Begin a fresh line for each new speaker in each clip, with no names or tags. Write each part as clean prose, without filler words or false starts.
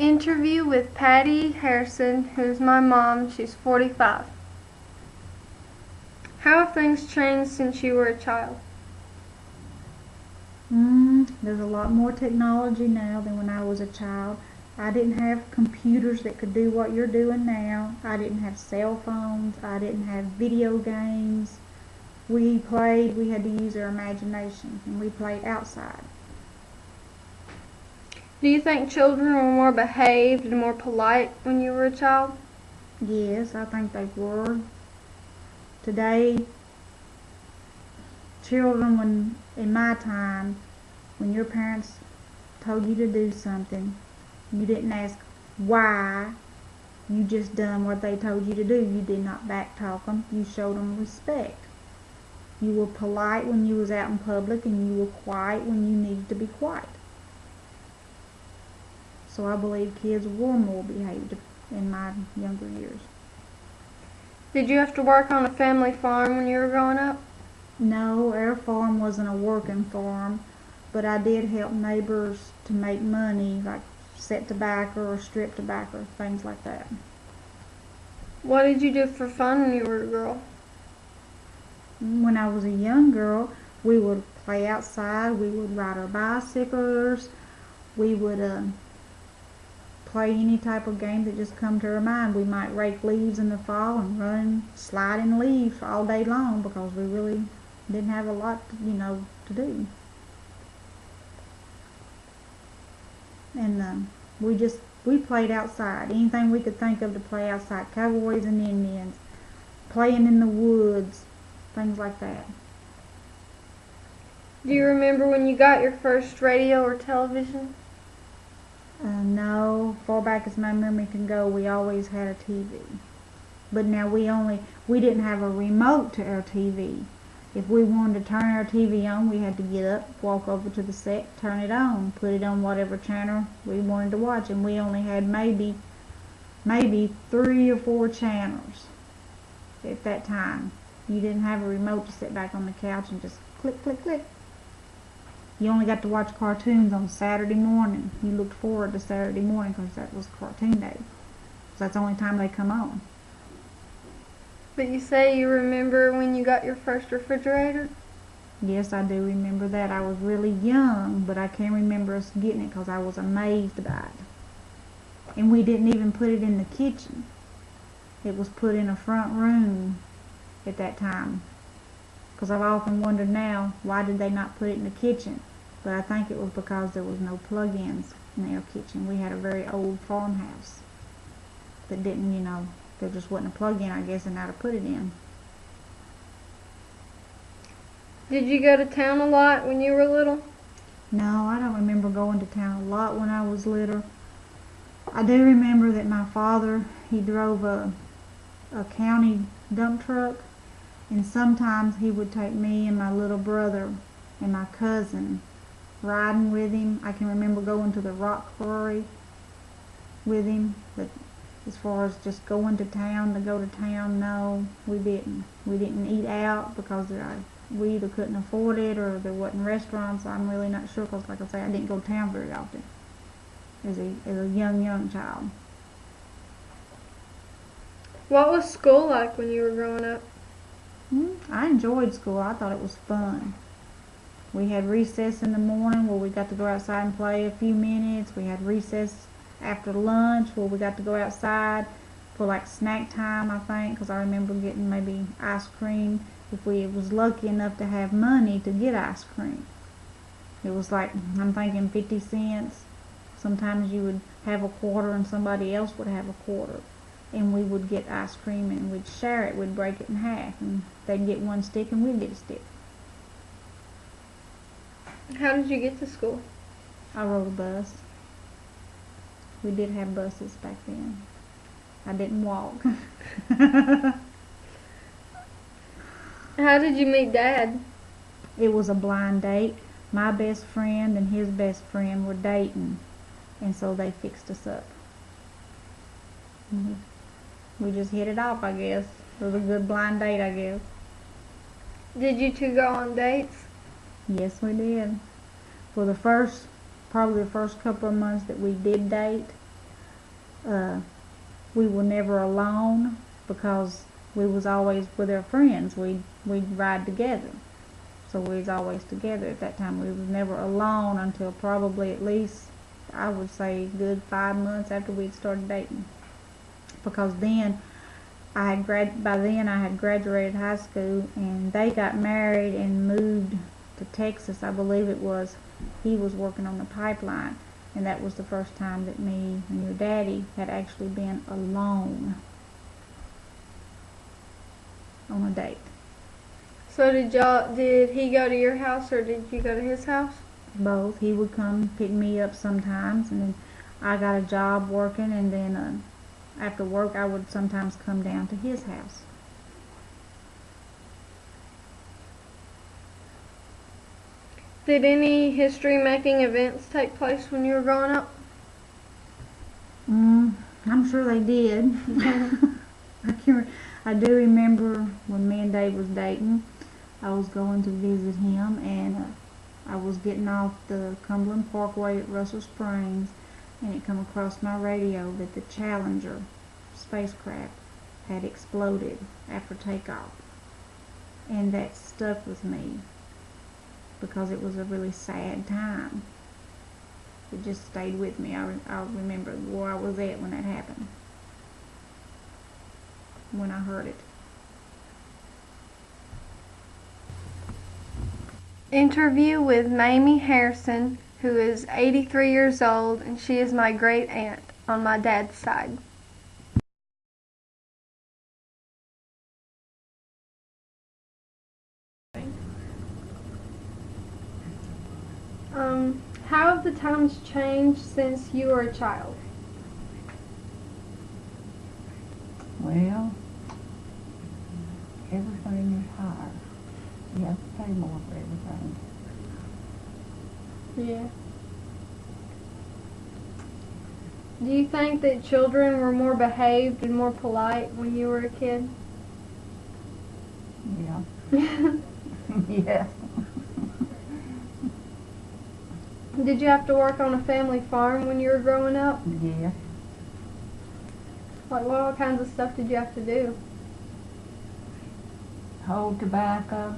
Interview with Patty Harrison, who's my mom. She's 45. How have things changed since you were a child?
There's a lot more technology now than when I was a child. I didn't have computers that could do what you're doing now. I didn't have cell phones. I didn't have video games. We had to use our imagination, and we played outside.
Do you think children were more behaved and more polite when you were a child?
Yes, I think they were. Today, children, in my time, when your parents told you to do something, you didn't ask why. You just done what they told you to do. You did not backtalk them. You showed them respect. You were polite when you was out in public, and you were quiet when you needed to be quiet. So I believe kids were more behaved in my younger years.
Did you have to work on a family farm when you were growing up?
No, our farm wasn't a working farm, but I did help neighbors to make money, like set tobacco or strip tobacco, things like that.
What did you do for fun when you were a girl?
When I was a young girl, we would play outside, we would ride our bicycles, we would play any type of game that just come to our mind. We might rake leaves in the fall and run sliding leaves all day long because we really didn't have a lot, to do. And we played outside. Anything we could think of to play outside. Cowboys and Indians, playing in the woods, things like that.
Do you remember when you got your first radio or television?
No, far back as my memory can go, we always had a TV. But now we didn't have a remote to our TV. If we wanted to turn our TV on, we had to get up, walk over to the set, turn it on, put it on whatever channel we wanted to watch, and we only had maybe 3 or 4 channels at that time. You didn't have a remote to sit back on the couch and just click, click, click. You only got to watch cartoons on Saturday morning. You looked forward to Saturday morning because that was cartoon day. So that's the only time they come on.
But you say you remember when you got your first refrigerator?
Yes, I do remember that. I was really young, but I can remember us getting it because I was amazed by it. And we didn't even put it in the kitchen. It was put in a front room at that time. Because I've often wondered now, why did they not put it in the kitchen? But I think it was because there was no plug-ins in our kitchen. We had a very old farmhouse that didn't, there just wasn't a plug-in, I guess, and how to put it in.
Did you go to town a lot when you were little?
No, I don't remember going to town a lot when I was little. I do remember that my father, he drove a county dump truck, and sometimes he would take me and my little brother and my cousin riding with him. I can remember going to the rock quarry with him, but as far as just going to go to town, no, we didn't. We didn't eat out because we either couldn't afford it or there wasn't restaurants. I'm really not sure because, like I say, I didn't go to town very often as a young child.
What was school like when you were growing up?
I enjoyed school. I thought it was fun. We had recess in the morning where we got to go outside and play a few minutes. We had recess after lunch where we got to go outside for like snack time, I think, because I remember getting maybe ice cream if we was lucky enough to have money to get ice cream. It was like, I'm thinking 50 cents. Sometimes you would have a quarter and somebody else would have a quarter. And we would get ice cream and we'd share it. We'd break it in half. And they'd get one stick and we'd get a stick.
How did you get to school?
I rode a bus. We did have buses back then. I didn't walk.
How did you meet Dad?
It was a blind date. My best friend and his best friend were dating. And so they fixed us up. We just hit it off, I guess. It was a good blind date, I guess.
Did you two go on dates?
Yes, we did. For probably the first couple of months that we did date, Uh, we were never alone because we was always with our friends. We'd ride together. So we was always together at that time. We was never alone until probably at least, I would say, good 5 months after we'd started dating. Because then by then I had graduated high school and they got married and moved to Texas, I believe it was. He was working on the pipeline, and that was the first time that me and your daddy had actually been alone on a date.
So did he go to your house or did you go to his house?
Both. He would come pick me up sometimes, and then I got a job working, and then after work I would sometimes come down to his house.
Did any history-making events take place when you were growing up?
I'm sure they did. I do remember when me and Dave was dating, I was going to visit him, and I was getting off the Cumberland Parkway at Russell Springs, and it come across my radio that the Challenger spacecraft had exploded after takeoff. And that stuck with me because it was a really sad time. It just stayed with me. I remember where I was at when that happened, when I heard it.
Interview with Maymie Harrison, who is 83 years old, and she is my great aunt on my dad's side. How have the times changed since you were a child?
Well, everything is higher. You have to pay more for everything.
Yeah. Do you think that children were more behaved and more polite when you were a kid?
Yeah. Yes.
Did you have to work on a family farm when you were growing up?
Yes.
Like, what all kinds of stuff did you have to do?
Hold tobacco,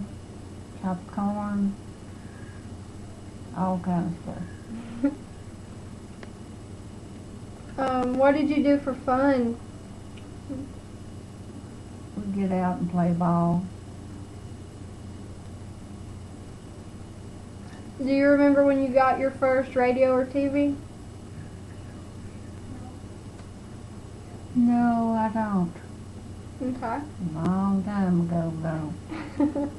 chop corn, all kinds of stuff.
What did you do for fun?
We get out and play ball.
Do you remember when you got your first radio or TV?
No, I don't.
Okay.
A long time ago, though.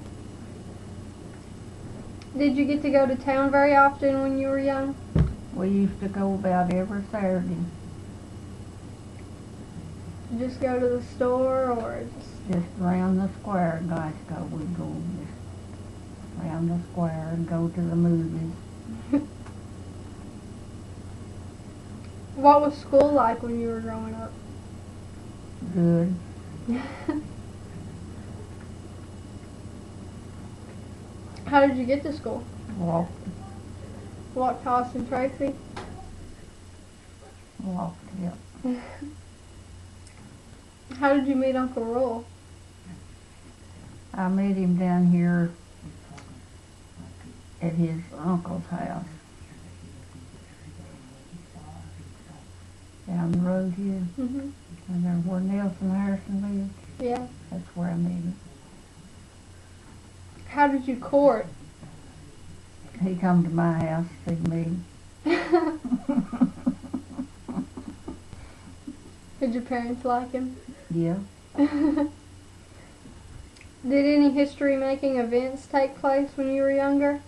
Did you get to go to town very often when you were young?
We used to go about every Saturday.
Just go to the store or
Just around the square in Glasgow. We'd go just around the square and go to the movies.
What was school like when you were growing up?
Good.
How did you get to school?
Walked.
Walked to Austin Tracy?
Walked, yeah.
How did you meet Uncle Roll?
I met him down here at his uncle's house. Down the road here.
Mm-hmm.
And there where Nelson Harrison lived.
Yeah.
That's where I met him.
How did you court?
He come to my house to see me.
Did your parents like him?
Yeah.
Did any history-making events take place when you were younger?